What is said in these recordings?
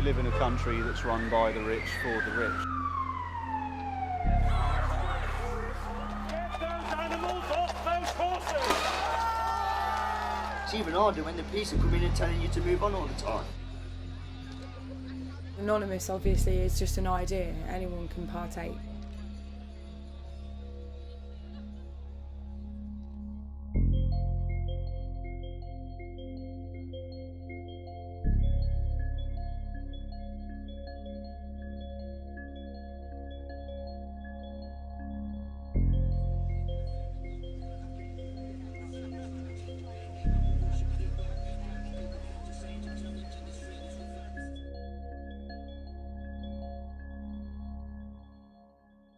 We live in a country that's run by the rich for the rich. Get those animals off those horses! It's even harder when the police are coming and telling you to move on all the time. Anonymous obviously is just an idea, anyone can partake.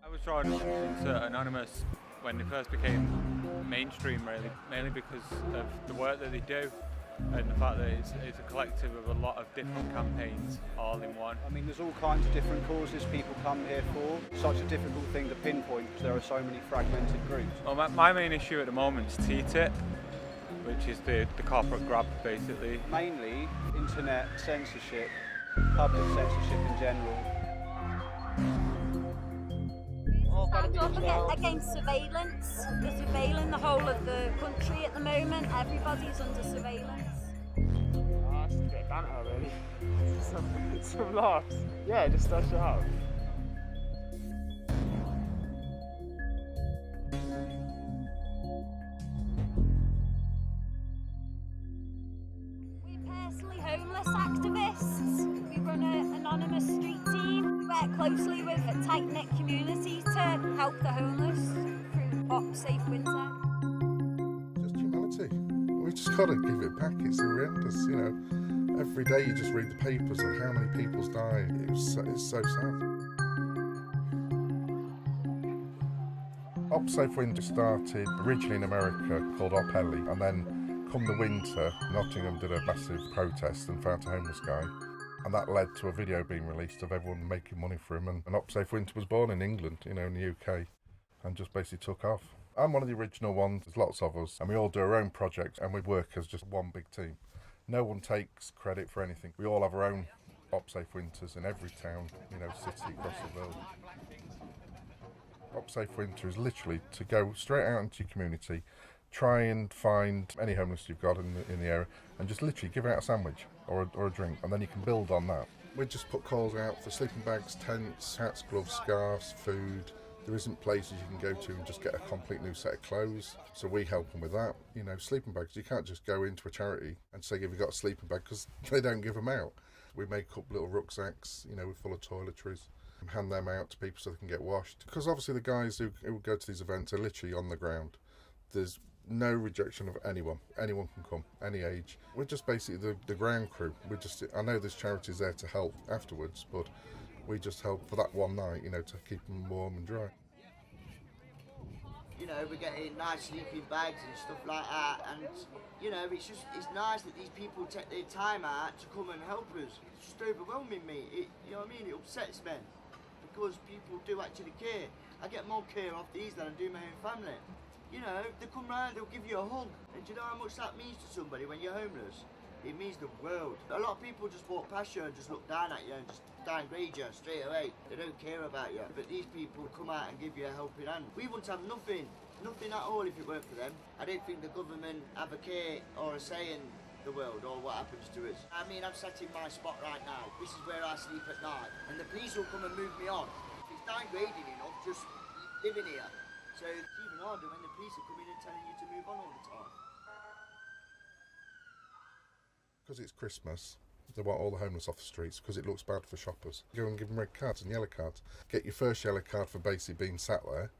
I was drawn into Anonymous when they first became mainstream, really, mainly because of the work that they do and the fact that it's a collective of a lot of different campaigns all in one. I mean, there's all kinds of different causes people come here for. Such a difficult thing to pinpoint because there are so many fragmented groups. Well, my main issue at the moment is TTIP, which is the corporate grab, basically. Mainly internet censorship, public censorship in general. Stand up against surveillance. They're surveilling the whole of the country at the moment. Everybody's under surveillance. That's a bit of banter, really. Some laughs. Yeah, just dash it up. We're personally homeless activists. We run an anonymous street team. We work closely with a tight-knit community to help the homeless through hot, safe winter. Just humanity. We just got to give it back. It's horrendous, you know. Every day you just read the papers of how many people's died. It's so sad. Op Safe Winter started originally in America called Op Ellie, and then come the winter, Nottingham did a massive protest and found a homeless guy. And that led to a video being released of everyone making money for him. And Op Safe Winter was born in England, you know, in the UK, and just basically took off. I'm one of the original ones. There's lots of us, and we all do our own projects, and we work as just one big team. No one takes credit for anything. We all have our own Op Safe Winters in every town, you know, city across the world. Op Safe Winter is literally to go straight out into your community, try and find any homeless you've got in the area, and just literally give out a sandwich or a drink, and then you can build on that. We just put calls out for sleeping bags, tents, hats, gloves, scarves, food. There isn't places you can go to and just get a complete new set of clothes, so we help them with that. You know, sleeping bags, you can't just go into a charity and say, have you got a sleeping bag, because they don't give them out. We make up little rucksacks, you know, full of toiletries, and hand them out to people so they can get washed. Because obviously the guys who go to these events are literally on the ground. There's no rejection of anyone. Anyone can come, any age. We're just basically the ground crew. I know there's charities there to help afterwards, but we just help for that one night, you know, to keep them warm and dry. You know, we're getting nice sleeping bags and stuff like that, and you know, it's nice that these people take their time out to come and help us. It's just overwhelming me. You know what I mean? It upsets me because people do actually care. I get more care off these than I do my own family. You know, they come round, they'll give you a hug, and do you know how much that means to somebody when you're homeless? It means the world. A lot of people just walk past you and just look down at you and just downgrade you straight away. They don't care about you. But these people come out and give you a helping hand. We wouldn't have nothing at all if it weren't for them. I don't think the government have a care or a say in the world or what happens to us. I mean, I'm sat in my spot right now. This is where I sleep at night. And the police will come and move me on. If it's downgrading enough, just living here. So it's even harder when the police are coming and telling you to move on all the time. Because it's Christmas, they want all the homeless off the streets because it looks bad for shoppers. Go and give them red cards and yellow cards. Get your first yellow card for basically being sat there,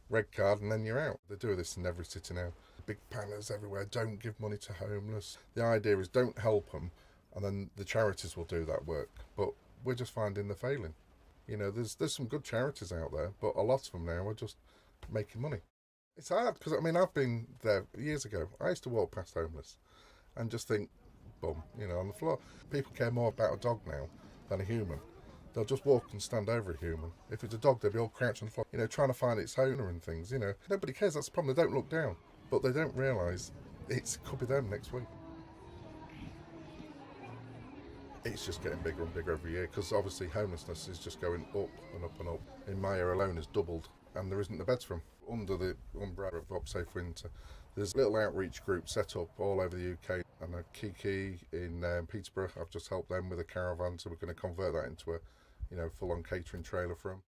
red card, and then you're out. They do this in every city now. Big banners everywhere, don't give money to homeless. The idea is don't help them, and then the charities will do that work. But we're just finding they're failing. You know, there's some good charities out there, but a lot of them now are just making money. It's hard, because, I mean, I've been there years ago. I used to walk past homeless and just think, bum, you know, on the floor. People care more about a dog now than a human. They'll just walk and stand over a human. If it's a dog, they'll be all crouched on the floor, you know, trying to find its owner and things, you know. Nobody cares, that's the problem. They don't look down, but they don't realise it could be them next week. It's just getting bigger and bigger every year because obviously homelessness is just going up and up and up. In my area alone has doubled and there isn't the beds for them. Under the umbrella of UpSafe Winter, there's little outreach groups set up all over the UK, and Kiki in Peterborough, I've just helped them with a caravan, so we're going to convert that into a full-on catering trailer for them.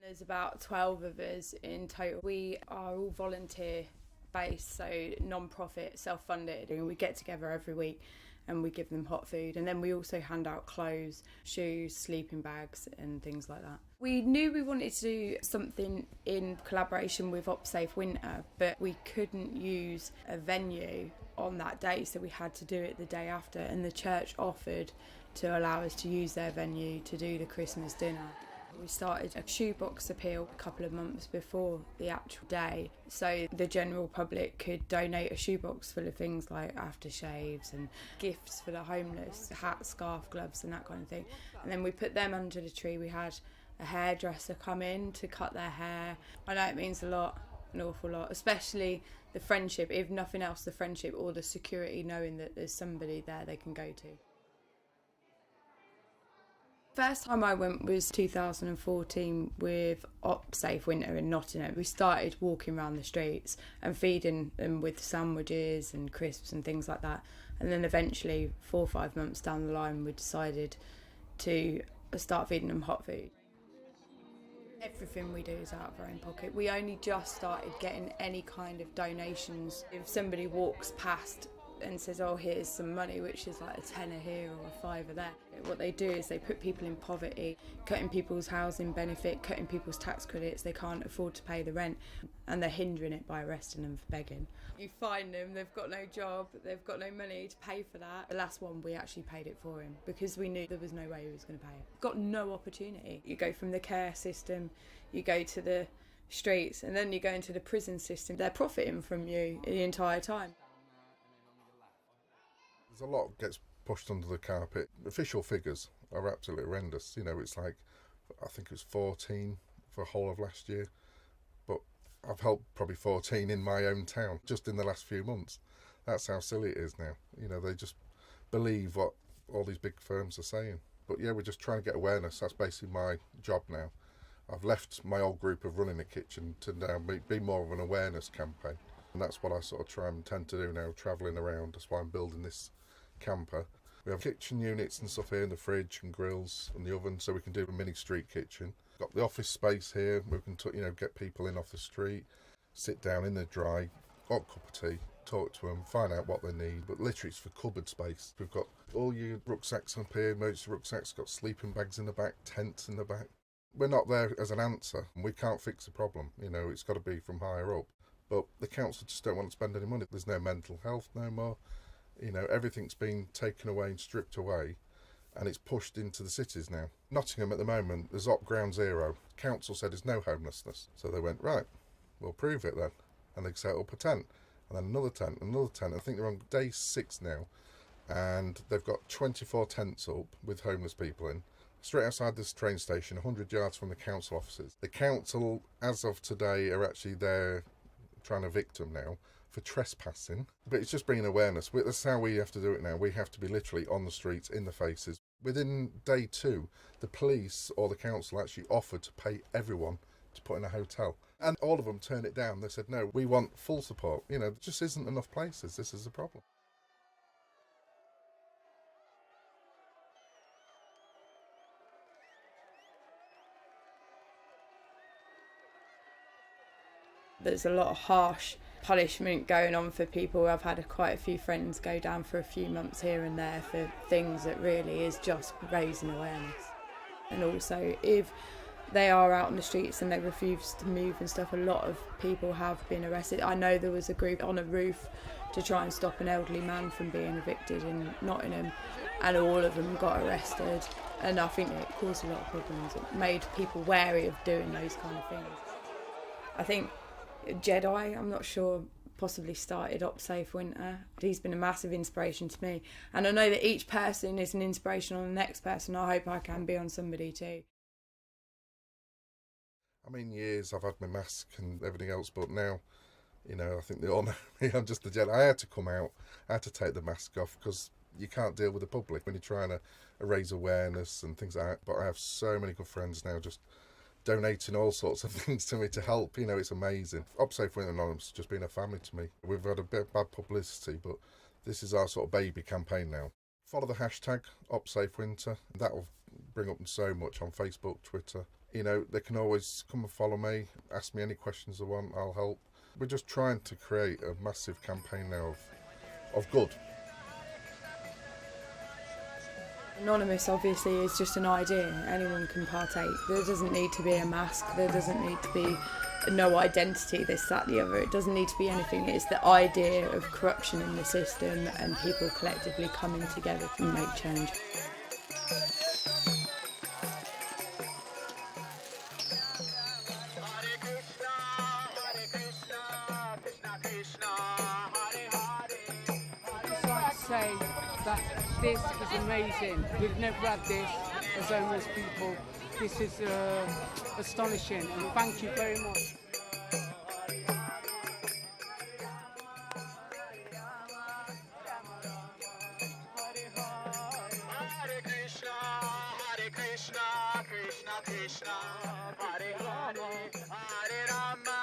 There's about 12 of us in total. We are all volunteer based, so non-profit, self-funded, and we get together every week and we give them hot food, and then we also hand out clothes, shoes, sleeping bags and things like that. We knew we wanted to do something in collaboration with UpSafe Winter, but we couldn't use a venue on that day, so we had to do it the day after, and the church offered to allow us to use their venue to do the Christmas dinner. We started a shoebox appeal a couple of months before the actual day, so the general public could donate a shoebox full of things like aftershaves and gifts for the homeless, hats, scarf, gloves and that kind of thing. And then we put them under the tree. We had a hairdresser come in to cut their hair. I know it means a lot, an awful lot, especially the friendship, if nothing else, the friendship or the security, knowing that there's somebody there they can go to. First time I went was 2014 with UpSafe Winter in Nottingham. We started walking around the streets and feeding them with sandwiches and crisps and things like that. And then eventually, 4 or 5 months down the line, we decided to start feeding them hot food. Everything we do is out of our own pocket. We only just started getting any kind of donations. If somebody walks past and says, oh, here's some money, which is like a tenner here or a fiver there. What they do is they put people in poverty, cutting people's housing benefit, cutting people's tax credits. They can't afford to pay the rent, and they're hindering it by arresting them for begging. You find them, they've got no job, they've got no money to pay for that. The last one, we actually paid it for him because we knew there was no way he was going to pay it. Got no opportunity. You go from the care system, you go to the streets, and then you go into the prison system. They're profiting from you the entire time. There's a lot gets pushed under the carpet. Official figures are absolutely horrendous. It's like, I think it was 14 for the whole of last year, but I've helped probably 14 in my own town just in the last few months. That's how silly it is now. They just believe what all these big firms are saying. But yeah, we're just trying to get awareness. That's basically my job now. I've left my old group of running a kitchen to now be more of an awareness campaign. And that's what I sort of try and tend to do now, travelling around. That's why I'm building this camper. We have kitchen units and stuff here in the fridge and grills and the oven, so we can do a mini street kitchen. Got the office space here. We can get people in off the street, sit down in the dry, hot cup of tea, talk to them, find out what they need. But literally it's for cupboard space. We've got all your rucksacks up here, emergency rucksacks, got sleeping bags in the back, tents in the back. We're not there as an answer. We can't fix the problem. It's got to be from higher up. But the council just don't want to spend any money. There's no mental health no more. Everything's been taken away and stripped away, and it's pushed into the cities now. Nottingham at the moment, there's op ground zero. Council said there's no homelessness. So they went, right, we'll prove it then. And they set up a tent, and then another tent, another tent. I think they're on day 6 now, and they've got 24 tents up with homeless people in. Straight outside this train station, 100 yards from the council offices. The council, as of today, are actually there trying to evict them now for trespassing, but it's just bringing awareness. That's how we have to do it now. We have to be literally on the streets, in the faces. Within day 2, the police or the council actually offered to pay everyone to put in a hotel, and all of them turned it down. They said, no, we want full support. There just isn't enough places. This is a problem. There's a lot of harsh punishment going on for people. I've had quite a few friends go down for a few months here and there for things that really is just raising awareness. And also, if they are out on the streets and they refuse to move and stuff, a lot of people have been arrested. I know there was a group on a roof to try and stop an elderly man from being evicted in Nottingham, and all of them got arrested. And I think it caused a lot of problems. It made people wary of doing those kind of things. I think Jedi, I'm not sure, possibly started UpSafe Winter. He's been a massive inspiration to me, and I know that each person is an inspiration on the next person. I hope I can be on somebody too. Years I've had my mask and everything else, but now, I think they all know me. I'm just the Jedi. I had to come out. I had to take the mask off because, you can't deal with the public when you're trying to raise awareness and things like that. But I have so many good friends now just donating all sorts of things to me to help. You know, it's amazing. OpSafe Winter Anonymous has just been a family to me. We've had a bit of bad publicity, but this is our sort of baby campaign now. Follow the hashtag OpSafeWinter. That will bring up so much on Facebook, Twitter. You know, they can always come and follow me, ask me any questions they want, I'll help. We're just trying to create a massive campaign now of good. Anonymous obviously is just an idea, anyone can partake. There doesn't need to be a mask, there doesn't need to be no identity, this, that, the other. It doesn't need to be anything. It's the idea of corruption in the system and people collectively coming together to make change. Say that this is amazing. We've never had this as homeless people. This is astonishing, and thank you very much. Krishna, Krishna, Hare Hare, Hare Rama.